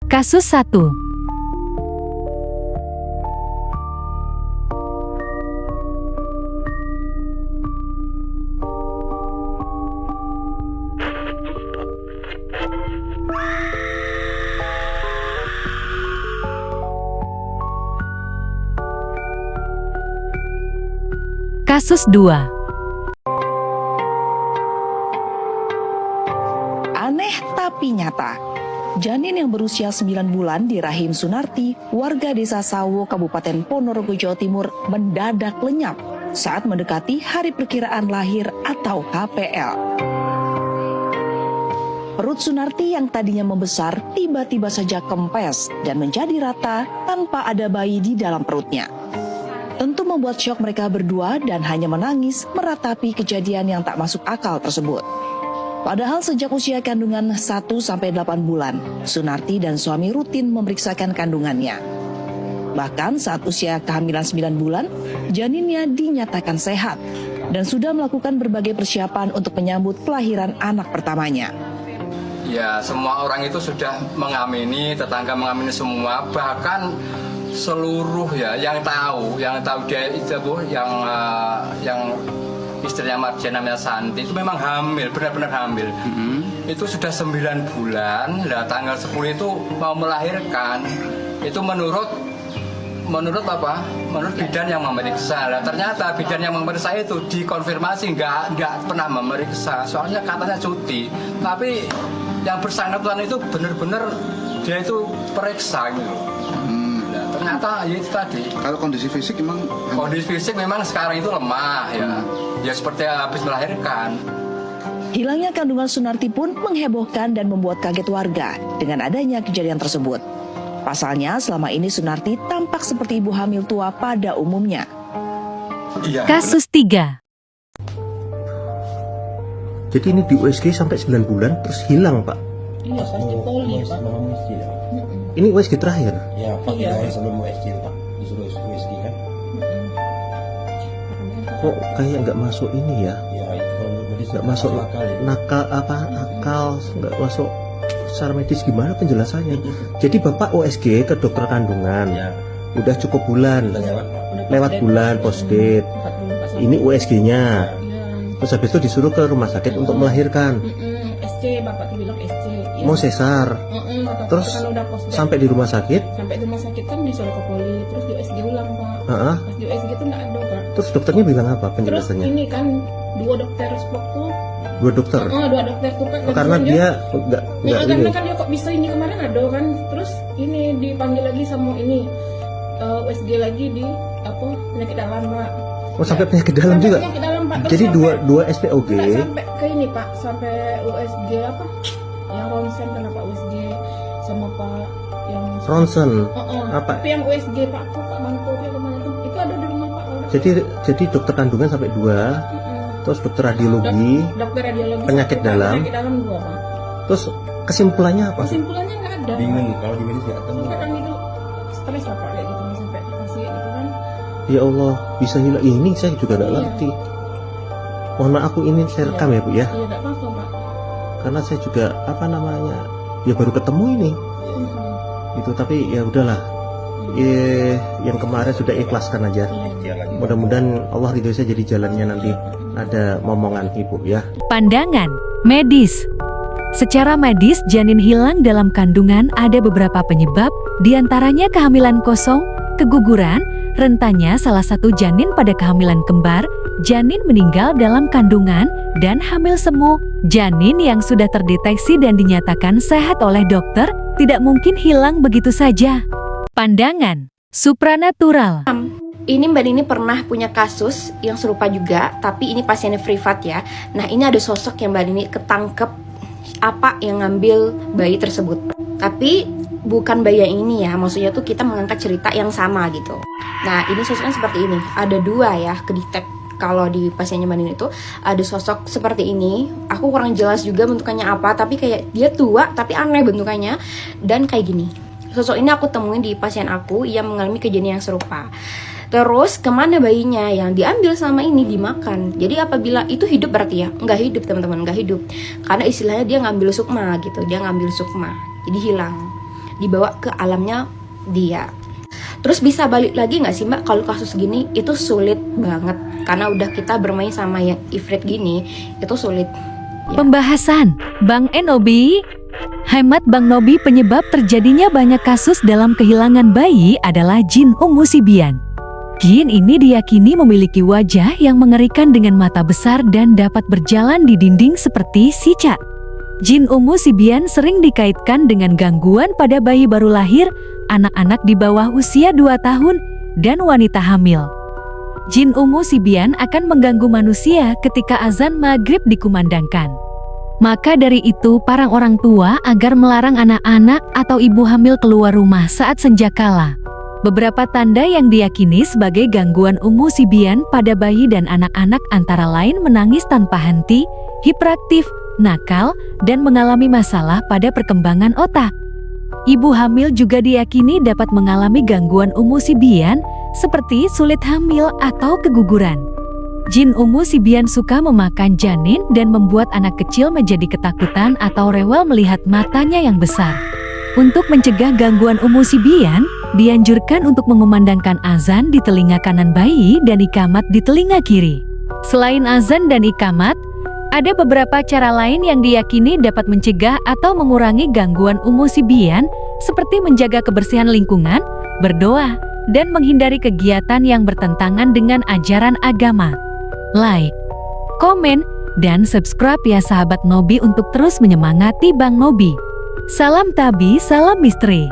Kasus 1. Kasus 2. Aneh tapi nyata. Janin yang berusia 9 bulan di rahim Sunarti, warga desa Sawo, Kabupaten Ponorogo, Jawa Timur, mendadak lenyap saat mendekati hari perkiraan lahir atau HPL. Perut Sunarti yang tadinya membesar tiba-tiba saja kempes dan menjadi rata tanpa ada bayi di dalam perutnya. Tentu membuat syok mereka berdua dan hanya menangis meratapi kejadian yang tak masuk akal tersebut. Padahal sejak usia kandungan 1-8 bulan, Sunarti dan suami rutin memeriksakan kandungannya. Bahkan saat usia kehamilan 9 bulan, janinnya dinyatakan sehat dan sudah melakukan berbagai persiapan untuk menyambut kelahiran anak pertamanya. Ya, semua orang itu sudah mengamini, tetangga mengamini semua, bahkan seluruh yang tahu dia itu yang istrinya Marjan namanya Santi itu memang hamil, benar-benar hamil. Itu sudah 9 bulan, tanggal 10 itu mau melahirkan. Itu menurut apa? Menurut bidan yang memeriksa. Ternyata bidan yang memeriksa itu dikonfirmasi nggak pernah memeriksa, soalnya katanya cuti. Tapi yang bersangkutan itu benar-benar dia itu periksa gitu. Ternyata ya itu tadi. Kalau kondisi fisik memang sekarang itu lemah ya seperti habis melahirkan. Hilangnya kandungan Sunarti pun menghebohkan dan membuat kaget warga dengan adanya kejadian tersebut. Pasalnya selama ini Sunarti tampak seperti ibu hamil tua pada umumnya. Iya. Kasus 3. Jadi ini di USG sampai 9 bulan terus hilang, Pak. Iya, pas di poli, Pak. Ini USG terakhir. Ya, Pak, sebelum USG, Pak. Disuruh USG kan. Kok kayak nggak masuk ini ya? Ya, itu kalau medis Nggak masuk akal, nggak masuk secara medis, gimana penjelasannya? Jadi Bapak USG ke dokter kandungan. Ya. Udah cukup bulan. Udah Lewat bulan postdate. Ini USG-nya. Terus habis itu disuruh ke rumah sakit untuk melahirkan. SC, Bapak tuh bilang SC. Ya. Mau sesar. Terus sampai di rumah sakit. Sampai di rumah sakit kan disuruh ke poli, terus di USG ulang, Pak. Heeh. Pas di USG tuh nggak ada, Pak. Terus dokternya bilang apa Terus penjelasannya? ini kan dua dokter spok tuh. Dua dokter. Dua dokter tuh kan. Karena dia nggak ini. Karena kan dia kok bisa ini kemarin ada kan. Terus ini dipanggil lagi sama ini USG lagi di penyakit dalam, Pak. Oh, sampai penyakit dalam juga. Penyakit dalam, Pak. Jadi dua SPOG. Sampai ke ini, Pak, sampai USG apa? Yang ronsen kan Pak USG sama Pak yang Ronsen. Apa? Tapi yang USG Pak Bantu yang kemana tuh? Itu ada di rumah Pak. Jadi dokter kandungan sampai 2. Terus dokter radiologi. Dokter radiologi. Penyakit dalam. Penyakit dalam 2, Pak. Terus kesimpulannya apa? Kesimpulannya nggak ada. bingung kalau di medis nggak ketemu. Sampai kan itu stres lah Pak kayak gitu sampai kasih gitu kan. Ya Allah, bisa hilang. Ini saya juga nggak ngerti. Mohon maaf, aku ini saya rekam ya Bu ya. Iya, nggak apa-apa Pak. Karena saya juga ya baru ketemu ini. Itu tapi ya udahlah. Yang kemarin sudah ikhlaskan aja. Mudah-mudahan Allah ridho saya jadi jalannya nanti ada momongan Ibu ya. Pandangan medis. Secara medis, janin hilang dalam kandungan ada beberapa penyebab, diantaranya kehamilan kosong, keguguran, rentannya salah satu janin pada kehamilan kembar, janin meninggal dalam kandungan, dan hamil semu. Janin yang sudah terdeteksi dan dinyatakan sehat oleh dokter tidak mungkin hilang begitu saja. Pandangan supranatural. Ini Mbak Nini pernah punya kasus yang serupa juga, tapi ini pasiennya privat ya. Nah, ini ada sosok yang Mbak Nini ketangkep apa yang ngambil bayi tersebut. Tapi bukan bayi yang ini ya, maksudnya tuh kita mengangkat cerita yang sama gitu. Nah, ini sosoknya seperti ini. Ada 2 ya, kedetek. Kalau di pasiennya Mbak Nini itu ada sosok seperti ini. Aku kurang jelas juga bentukannya apa, tapi kayak dia tua tapi aneh bentukannya dan kayak gini. Sosok ini aku temuin di pasien aku yang mengalami kejadian yang serupa. Terus kemana bayinya yang diambil sama ini dimakan. Jadi apabila itu hidup berarti ya nggak hidup teman-teman, nggak hidup. Karena istilahnya dia ngambil sukma gitu, dia ngambil sukma, jadi hilang. dibawa ke alamnya dia. Terus bisa balik lagi nggak sih Mbak? Kalau kasus gini itu sulit banget, karena udah kita bermain sama yang ifrit gini, itu sulit. Pembahasan Bang Nobi. Hemat Bang Nobi, penyebab terjadinya banyak kasus dalam kehilangan bayi adalah jin Sibian. Jin ini diyakini memiliki wajah yang mengerikan dengan mata besar dan dapat berjalan di dinding seperti cicak. Jin Sibian sering dikaitkan dengan gangguan pada bayi baru lahir, anak-anak di bawah usia 2 tahun, dan wanita hamil. Jin Sibian akan mengganggu manusia ketika azan maghrib dikumandangkan. Maka dari itu, para orang tua agar melarang anak-anak atau ibu hamil keluar rumah saat senjakala. Beberapa tanda yang diyakini sebagai gangguan Sibian pada bayi dan anak-anak antara lain menangis tanpa henti, hiperaktif, nakal, dan mengalami masalah pada perkembangan otak. Ibu hamil juga diyakini dapat mengalami gangguan Sibian seperti sulit hamil atau keguguran. Jin Sibian suka memakan janin dan membuat anak kecil menjadi ketakutan atau rewel melihat matanya yang besar. Untuk mencegah gangguan Sibian, dianjurkan untuk mengumandangkan azan di telinga kanan bayi dan ikamat di telinga kiri. Selain azan dan ikamat, ada beberapa cara lain yang diyakini dapat mencegah atau mengurangi gangguan Sibian, seperti menjaga kebersihan lingkungan, berdoa, dan menghindari kegiatan yang bertentangan dengan ajaran agama. Like, komen, dan subscribe ya sahabat Nobi untuk terus menyemangati Bang Nobi. Salam Tabi, salam misteri.